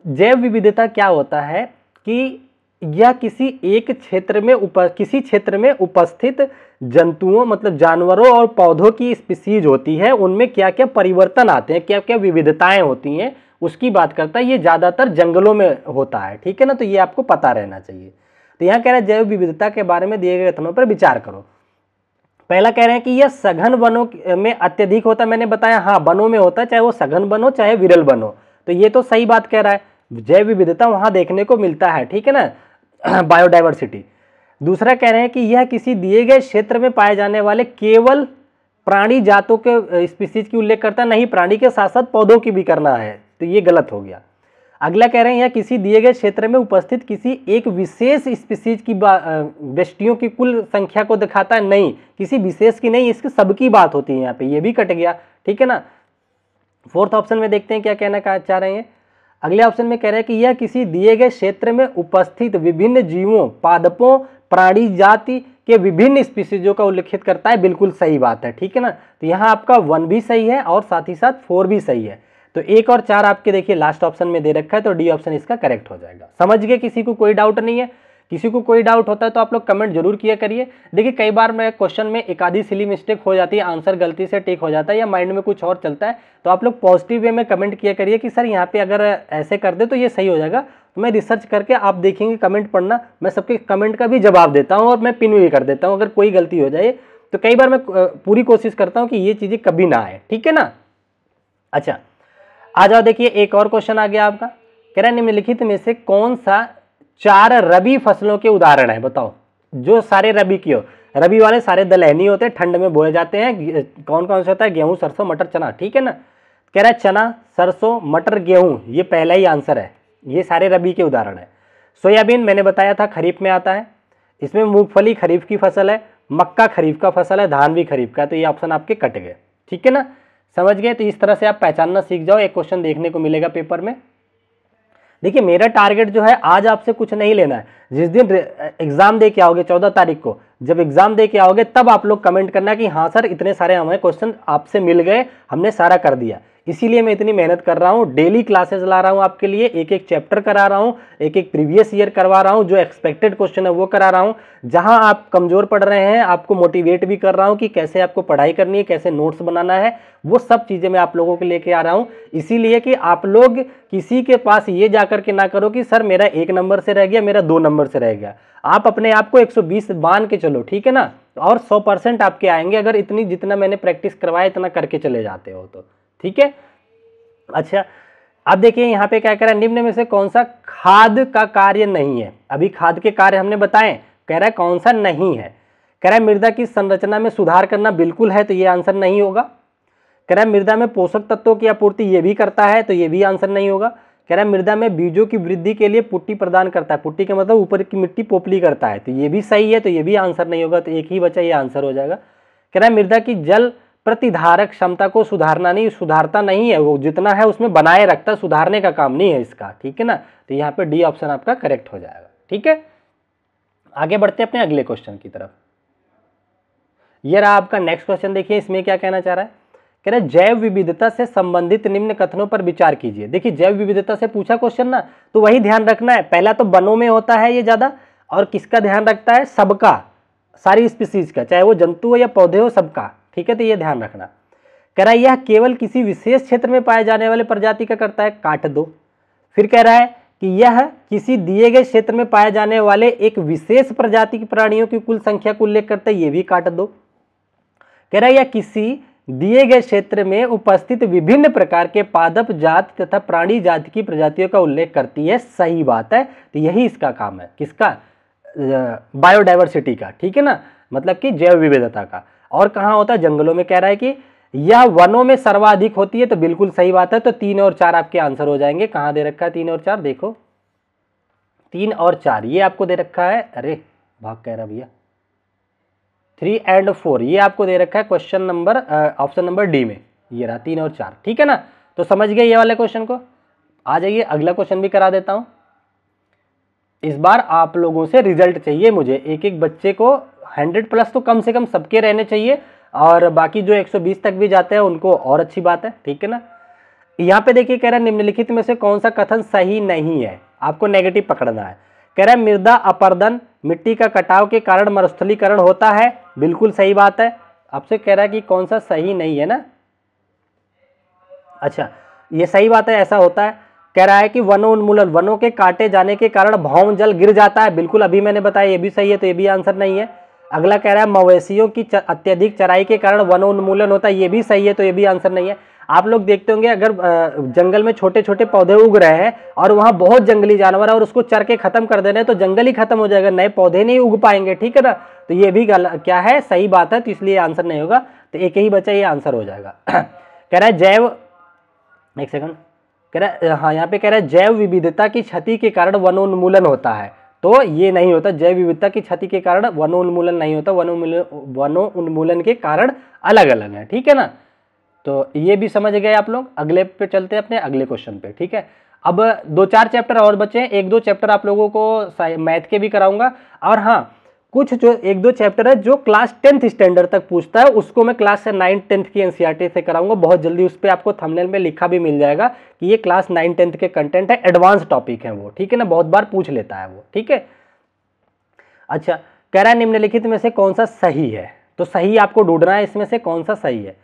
जैव विविधता क्या होता है कि यह किसी एक क्षेत्र में किसी क्षेत्र में उपस्थित जंतुओं मतलब जानवरों और पौधों की स्पीसीज होती है, उनमें क्या क्या परिवर्तन आते हैं, क्या क्या विविधताएं होती हैं, उसकी बात करता है। ये ज्यादातर जंगलों में होता है, ठीक है ना, तो ये आपको पता रहना चाहिए। तो यहाँ कह रहा है जैव विविधता के बारे में दिए गए कथनों पर विचार करो। पहला कह रहे हैं कि यह सघन वनों में अत्यधिक होता है। मैंने बताया हाँ, वनों में होता है, चाहे वो सघन वन हो चाहे विरल वन हो, तो ये तो सही बात कह रहा है, जैव विविधता वहां देखने को मिलता है, ठीक है ना, बायोडाइवर्सिटी। दूसरा कह रहे हैं कि यह किसी दिए गए क्षेत्र में पाए जाने वाले केवल प्राणी जातों के स्पीसीज की उल्लेख करता है, नहीं, प्राणी के साथ साथ पौधों की भी करना है, तो ये गलत हो गया। अगला कह रहे हैं यह किसी दिए गए क्षेत्र में उपस्थित किसी एक विशेष स्पीसीज की व्यष्टियों की कुल संख्या को दिखाता है, नहीं, किसी विशेष की नहीं, इसकी सबकी बात होती है यहाँ पे, ये भी कट गया, ठीक है ना। फोर्थ ऑप्शन में देखते हैं क्या कहना चाह रहे हैं। अगले ऑप्शन में कह रहे हैं कि यह किसी दिए गए क्षेत्र में उपस्थित विभिन्न जीवों, पादपों, प्राणी जाति के विभिन्न स्पीसीजों का उल्लेखित करता है, बिल्कुल सही बात है, ठीक है ना। तो यहाँ आपका 1 भी सही है और साथ ही साथ 4 भी सही है। तो 1 और 4 आपके देखिए लास्ट ऑप्शन में दे रखा है, तो डी ऑप्शन इसका करेक्ट हो जाएगा। समझ गए, किसी को कोई डाउट नहीं है? किसी को कोई डाउट होता है तो आप लोग कमेंट जरूर किया करिए। देखिए कई बार मैं क्वेश्चन में एक आधी सिली मिस्टेक हो जाती है, आंसर गलती से टिक हो जाता है या माइंड में कुछ और चलता है, तो आप लोग पॉजिटिव वे में कमेंट किया करिए कि सर यहाँ पे अगर ऐसे कर दे तो ये सही हो जाएगा। तो मैं रिसर्च करके, आप देखेंगे कमेंट पढ़ना, मैं सबके कमेंट का भी जवाब देता हूँ और मैं पिन भी कर देता हूँ अगर कोई गलती हो जाए। तो कई बार मैं पूरी कोशिश करता हूँ कि ये चीज़ें कभी ना आए, ठीक है ना। अच्छा आ जाओ, देखिए एक और क्वेश्चन आ गया आपका। कह रहा है निम्नलिखित में से कौन सा 4 रबी फसलों के उदाहरण है, बताओ, जो सारे रबी की हो। रबी वाले सारे दलहनी होते हैं, ठंड में बोए जाते हैं। कौन कौन सा होता है? गेहूं, सरसों, मटर, चना, ठीक है ना। कह रहा है चना, सरसों, मटर, गेहूं, ये पहला ही आंसर है, ये सारे रबी के उदाहरण है। सोयाबीन मैंने बताया था खरीफ में आता है, इसमें मूंगफली खरीफ की फसल है, मक्का खरीफ का फसल है, धान भी खरीफ का, तो ये ऑप्शन आपके कट गए, ठीक है ना, समझ गए। तो इस तरह से आप पहचानना सीख जाओ, एक क्वेश्चन देखने को मिलेगा पेपर में। देखिए मेरा टारगेट जो है, आज आपसे कुछ नहीं लेना है, जिस दिन एग्जाम दे के आओगे 14 तारीख को, जब एग्जाम दे के आओगे तब आप लोग कमेंट करना कि हाँ सर इतने सारे हमें क्वेश्चन आपसे मिल गए, हमने सारा कर दिया। इसीलिए मैं इतनी मेहनत कर रहा हूँ, डेली क्लासेस ला रहा हूँ आपके लिए, एक एक चैप्टर करा रहा हूँ, एक एक प्रीवियस ईयर करवा रहा हूँ, जो एक्सपेक्टेड क्वेश्चन है वो करा रहा हूँ। जहाँ आप कमजोर पढ़ रहे हैं आपको मोटिवेट भी कर रहा हूँ कि कैसे आपको पढ़ाई करनी है, कैसे नोट्स बनाना है, वो सब चीज़ें मैं आप लोगों के लेके आ रहा हूँ। इसीलिए कि आप लोग किसी के पास ये जाकर के ना करो कि सर मेरा 1 नंबर से रह गया, मेरा 2 नंबर से रह गया। आप अपने आप को 120 मान के चलो, ठीक है ना, और 100% आपके आएंगे अगर इतनी जितना मैंने प्रैक्टिस करवाया इतना करके चले जाते हो तो, ठीक है। अच्छा अब देखिए यहाँ पे क्या कह रहा है, निम्न में से कौन सा खाद का कार्य नहीं है। अभी खाद के कार्य हमने बताए, कह रहा है कौन सा नहीं है। कह रहा है मृदा की संरचना में सुधार करना, बिल्कुल है, तो ये आंसर नहीं होगा। कह रहा है मृदा में पोषक तत्वों की आपूर्ति, ये भी करता है, तो ये भी आंसर नहीं होगा। कह रहा है मृदा में बीजों की वृद्धि के लिए पुट्टी प्रदान करता है, पुट्टी का मतलब ऊपर की मिट्टी पोपली करता है, तो ये भी सही है, तो ये भी आंसर नहीं होगा, तो एक ही बचा, ये आंसर हो जाएगा। कह रहा है मृदा की जल प्रतिधारक क्षमता को सुधारना नहीं, सुधारता नहीं है, वो जितना है उसमें बनाए रखता है, सुधारने का काम नहीं है इसका, ठीक है ना। तो यहाँ पे डी ऑप्शन आपका करेक्ट हो जाएगा, ठीक है। आगे बढ़ते हैं अपने अगले क्वेश्चन की तरफ। ये रहा आपका नेक्स्ट क्वेश्चन, देखिए इसमें क्या कहना चाह रहा है। कह रहा है जैव विविधता से संबंधित निम्न कथनों पर विचार कीजिए। देखिए जैव विविधता से पूछा क्वेश्चन ना, तो वही ध्यान रखना है। पहला तो वनों में होता है ये ज्यादा, और किसका ध्यान रखता है? सबका, सारी स्पीसीज का, चाहे वो जंतु हो या पौधे हो, सबका, ठीक है, तो ये ध्यान रखना। कह रहा है यह केवल किसी विशेष क्षेत्र में पाए जाने वाले प्रजाति का करता है, काट दो। फिर कह रहा है कि यह किसी दिए गए क्षेत्र में पाए जाने वाले एक विशेष प्रजाति के प्राणियों की कुल संख्या को उल्लेख करता है, ये भी काट दो। कह रहा है यह किसी दिए गए क्षेत्र में उपस्थित विभिन्न प्रकार के पादप जाति तथा प्राणी जाति की प्रजातियों का उल्लेख करती है, सही बात है, तो यही इसका काम है, किसका? बायोडाइवर्सिटी का, ठीक है ना, मतलब कि जैव विविधता का। और कहाँ होता है? जंगलों में। कह रहा है कि यह वनों में सर्वाधिक होती है, तो बिल्कुल सही बात है, तो 3 और 4 आपके आंसर हो जाएंगे। कहाँ दे रखा है 3 और 4? देखो 3 और 4 ये आपको दे रखा है, अरे भाग कह रहा भैया, 3 और 4 ये आपको दे रखा है question number option number D में, ये रहा 3 और 4, ठीक है ना। तो समझ गए ये वाले क्वेश्चन को। आ जाइए, अगला क्वेश्चन भी करा देता हूं। इस बार आप लोगों से रिजल्ट चाहिए मुझे, एक एक बच्चे को 100 प्लस तो कम से कम सबके रहने चाहिए, और बाकी जो 120 तक भी जाते हैं उनको और अच्छी बात है, ठीक है ना। यहाँ पे देखिए कह रहा है निम्नलिखित में से कौन सा कथन सही नहीं है, आपको नेगेटिव पकड़ना है। कह रहा है मृदा अपरदन, मिट्टी का कटाव के कारण मरुस्थलीकरण होता है, बिल्कुल सही बात है। आपसे कह रहा है कि कौन सा सही नहीं है ना। अच्छा, ये सही बात है, ऐसा होता है। कह रहा है कि वनोन्मूलन, वनों के काटे जाने के कारण भौम जल गिर जाता है, बिल्कुल अभी मैंने बताया, ये भी सही है, तो ये भी आंसर नहीं है। अगला कह रहा है मवेशियों की अत्यधिक चराई के कारण वनोन्मूलन होता है, ये भी सही है, तो ये भी आंसर नहीं है। आप लोग देखते होंगे अगर जंगल में छोटे छोटे पौधे उग रहे हैं और वहां बहुत जंगली जानवर है और उसको चर के खत्म कर देना है तो जंगल ही खत्म हो जाएगा, नए पौधे नहीं उग पाएंगे, ठीक है ना। तो ये भी क्या है, सही बात है, तो इसलिए आंसर नहीं होगा, तो एक ही बचा, ये आंसर हो जाएगा। कह रहा है जैव, एक सेकंड, कह रहा है हाँ, यहाँ पे कह रहा है जैव विविधता की क्षति के कारण वनोन्मूलन होता है, तो ये नहीं होता, जैव विविधता की क्षति के कारण वनोन्मूलन नहीं होता, वनोन्मूलन के कारण अलग अलग है, ठीक है ना। तो ये भी समझ गए आप लोग। अगले पे चलते हैं अपने अगले क्वेश्चन पे, ठीक है। अब 2-4 चैप्टर और बचे हैं, 1-2 चैप्टर आप लोगों को मैथ के भी कराऊंगा, और हाँ कुछ जो 1-2 चैप्टर है जो क्लास 10th स्टैंडर्ड तक पूछता है उसको मैं क्लास 9-10th की एनसीईआरटी से कराऊंगा बहुत जल्दी। उस पर आपको थंबनेल में लिखा भी मिल जाएगा कि ये क्लास 9-10th के कंटेंट है, एडवांस टॉपिक है वो, ठीक है ना, बहुत बार पूछ लेता है वो, ठीक है। अच्छा, कह रहा है निम्नलिखित में से कौन सा सही है, तो सही आपको ढूंढना है, इसमें से कौन सा सही है।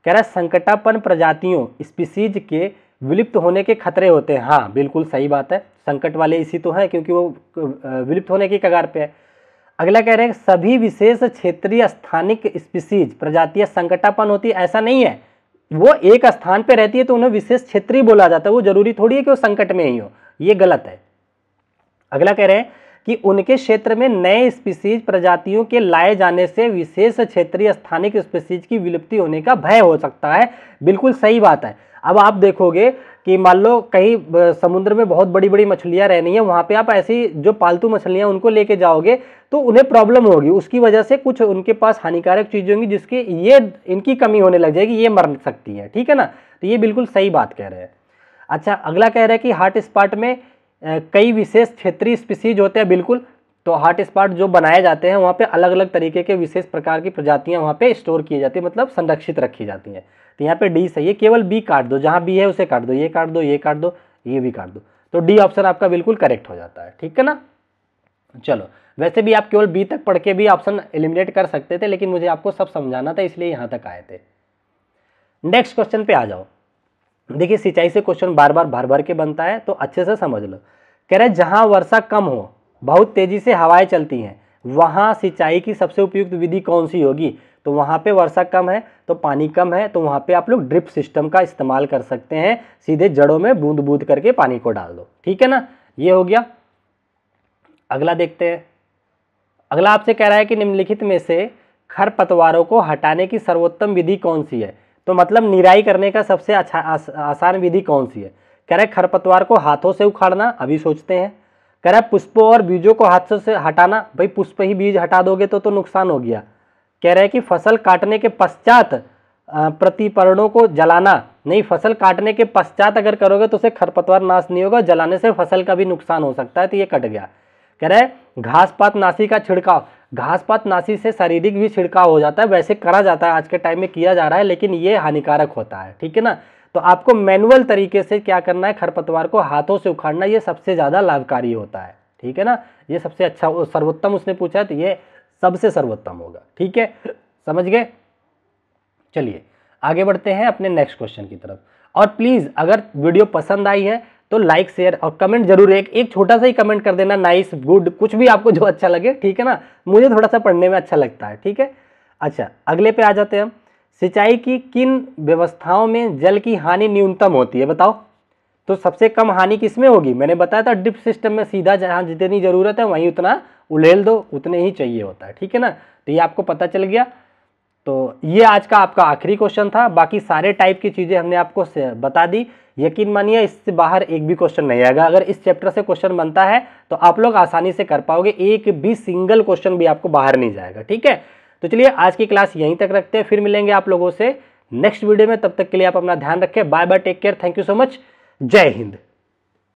कह रहा है संकटापन्न प्रजातियों स्पीसीज के विलुप्त होने के खतरे होते हैं, हाँ बिल्कुल सही बात है, संकट वाले इसी तो है क्योंकि वो विलुप्त होने की कगार पे है। अगला कह रहे हैं सभी विशेष क्षेत्रीय स्थानिक स्पीसीज प्रजातियां संकटापन्न होती है, ऐसा नहीं है, वो एक स्थान पे रहती है तो उन्हें विशेष क्षेत्रीय बोला जाता है, वो जरूरी थोड़ी है कि वो संकट में ही हो, ये गलत है। अगला कह रहे हैं कि उनके क्षेत्र में नए स्पीसीज प्रजातियों के लाए जाने से विशेष क्षेत्रीय स्थानिक स्पीसीज की विलुप्ति होने का भय हो सकता है, बिल्कुल सही बात है। अब आप देखोगे कि मान लो कहीं समुद्र में बहुत बड़ी बड़ी मछलियां रहनी है, वहां पे आप ऐसी जो पालतू मछलियां उनको लेके जाओगे तो उन्हें प्रॉब्लम होगी, उसकी वजह से कुछ उनके पास हानिकारक चीजें होंगी जिसकी ये इनकी कमी होने लग जाएगी, ये मर सकती है, ठीक है ना। तो ये बिल्कुल सही बात कह रहे हैं। अच्छा, अगला कह रहे हैं कि हॉट स्पॉट में कई विशेष क्षेत्रीय स्पीसीज होते हैं, बिल्कुल, तो हॉट स्पॉट जो बनाए जाते हैं वहाँ पे अलग अलग तरीके के विशेष प्रकार की प्रजातियां वहाँ पे स्टोर की जाती है, मतलब संरक्षित रखी जाती हैं। तो यहाँ पे डी सही है, केवल बी काट दो, जहाँ बी है उसे काट दो, ये काट दो, ये काट दो, ये भी काट दो, तो डी ऑप्शन आपका बिल्कुल करेक्ट हो जाता है, ठीक है ना। चलो, वैसे भी आप केवल बी तक पढ़ के भी ऑप्शन एलिमिनेट कर सकते थे, लेकिन मुझे आपको सब समझाना था इसलिए यहाँ तक आए थे। नेक्स्ट क्वेश्चन पे आ जाओ। देखिए सिंचाई से क्वेश्चन बार बार भर भर के बनता है, तो अच्छे से समझ लो। कह रहे जहां वर्षा कम हो, बहुत तेजी से हवाएं चलती हैं, वहां सिंचाई की सबसे उपयुक्त विधि कौन सी होगी। तो वहां पे वर्षा कम है तो पानी कम है, तो वहां पे आप लोग ड्रिप सिस्टम का इस्तेमाल कर सकते हैं, सीधे जड़ों में बूंद बूंद करके पानी को डाल दो, ठीक है ना, ये हो गया। अगला देखते हैं। अगला आपसे कह रहा है कि निम्नलिखित में से खरपतवारों को हटाने की सर्वोत्तम विधि कौन सी है, तो मतलब निराई करने का सबसे अच्छा आसान विधि कौन सी है। कह रहे खरपतवार को हाथों से उखाड़ना, अभी सोचते हैं। कह रहा है पुष्पों और बीजों को हाथों से हटाना, भाई पुष्प ही बीज हटा दोगे तो नुकसान हो गया। कह रहे हैं कि फसल काटने के पश्चात प्रतिपर्णों को जलाना, नहीं, फसल काटने के पश्चात अगर करोगे तो उसे खरपतवार नाश नहीं होगा, जलाने से फसल का भी नुकसान हो सकता है, तो ये कट गया। कह रहे हैं घास पात नाशी का छिड़काव, घास पात नाशी से शारीरिक भी छिड़काव हो जाता है, वैसे करा जाता है, आज के टाइम में किया जा रहा है, लेकिन ये हानिकारक होता है, ठीक है ना। तो आपको मैनुअल तरीके से क्या करना है, खरपतवार को हाथों से उखाड़ना, ये सबसे ज़्यादा लाभकारी होता है, ठीक है ना, ये सबसे अच्छा सर्वोत्तम उसने पूछा है तो ये सबसे सर्वोत्तम होगा, ठीक है, समझ गए। चलिए आगे बढ़ते हैं अपने नेक्स्ट क्वेश्चन की तरफ। और प्लीज़ अगर वीडियो पसंद आई है तो लाइक शेयर और कमेंट जरूर, एक छोटा सा ही कमेंट कर देना, नाइस गुड कुछ भी आपको जो अच्छा लगे, ठीक है ना, मुझे थोड़ा सा पढ़ने में अच्छा लगता है, ठीक है। अच्छा अगले पे आ जाते हैं हम। सिंचाई की किन व्यवस्थाओं में जल की हानि न्यूनतम होती है, बताओ। तो सबसे कम हानि किसमें होगी, मैंने बताया था ड्रिप सिस्टम में, सीधा जहाँ जितनी जरूरत है वहीं उतना उड़ेल दो, उतने ही चाहिए होता है, ठीक है ना। तो ये आपको पता चल गया। तो ये आज का आपका आखिरी क्वेश्चन था, बाकी सारे टाइप की चीज़ें हमने आपको बता दी। यकीन मानिए इससे बाहर एक भी क्वेश्चन नहीं आएगा, अगर इस चैप्टर से क्वेश्चन बनता है तो आप लोग आसानी से कर पाओगे, एक भी सिंगल क्वेश्चन भी आपको बाहर नहीं जाएगा, ठीक है। तो चलिए आज की क्लास यहीं तक रखते हैं, फिर मिलेंगे आप लोगों से नेक्स्ट वीडियो में, तब तक के लिए आप अपना ध्यान रखें, bye bye, take care, thank you so much, जय हिंद।